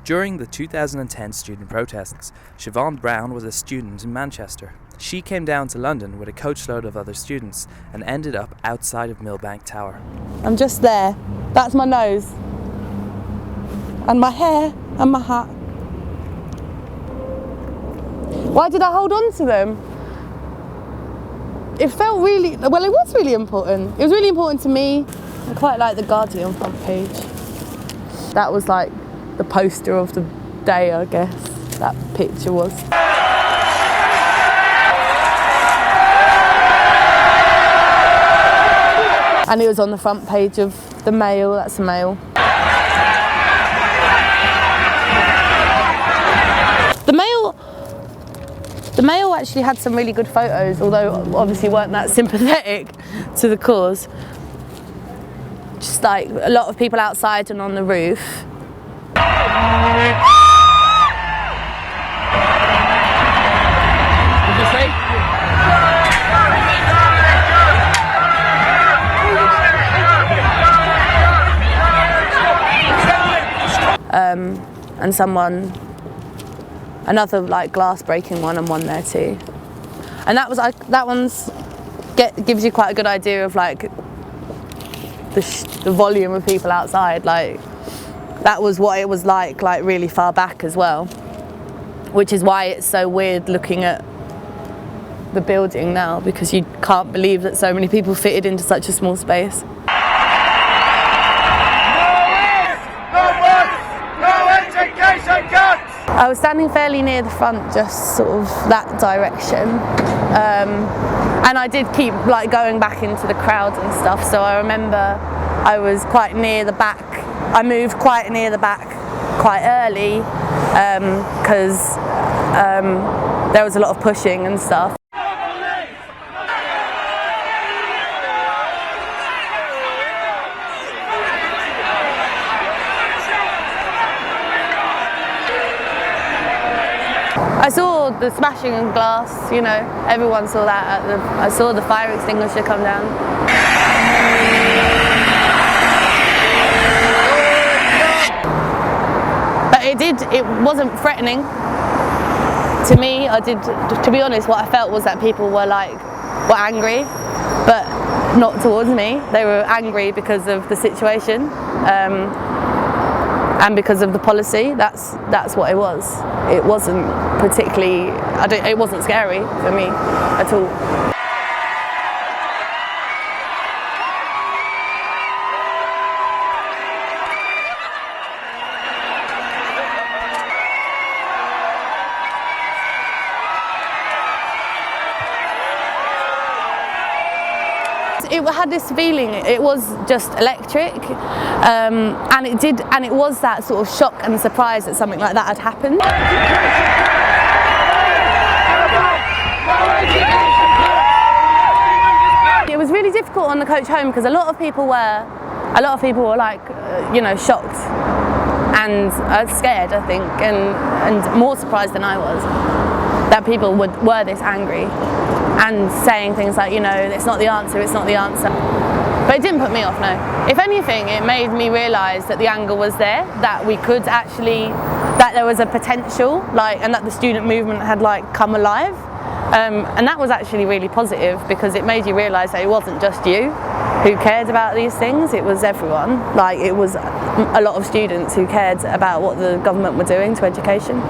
During the 2010 student protests, Siobhan Brown was a student in Manchester. She came down to London with a coachload of other students and ended up outside of Millbank Tower. I'm just there. That's my nose. And my hair and my hat. Why did I hold on to them? It felt really, well, it was really important. It was really important to me. I quite like the Guardian front page. That was like the poster of the day, I guess, that picture was. And it was on the front page of the Mail, that's the Mail. The Mail actually had some really good photos, although obviously weren't that sympathetic to the cause. Just like a lot of people outside and on the roof. And another like glass breaking one and one there too. And that was gives you quite a good idea of like the volume of people outside. Like that was what it was like really far back as well, which is why it's so weird looking at the building now, because you can't believe that so many people fitted into such a small space. I was standing fairly near the front, just sort of that direction, and I did keep like going back into the crowd and stuff, so I remember I was quite near the back. I moved quite near the back quite early because there was a lot of pushing and stuff. I saw the smashing of glass, you know, everyone saw that. I saw the fire extinguisher come down. But it wasn't threatening to me. To be honest, what I felt was that people were angry, but not towards me. They were angry because of the situation. And because of the policy. That's what it was. It wasn't particularly, it wasn't scary for me at all. It had this feeling, it was just electric, and it was that sort of shock and surprise that something like that had happened. It was really difficult on the coach home because a lot of people were like, you know, shocked and scared, I think, and more surprised than I was that people were this angry and saying things like, you know, it's not the answer, it's not the answer. But it didn't put me off, no. If anything, it made me realise that the anger was there, that we could actually, that there was a potential, and that the student movement had come alive. And that was actually really positive, because it made you realise that it wasn't just you who cared about these things, it was everyone. It was a lot of students who cared about what the government were doing to education.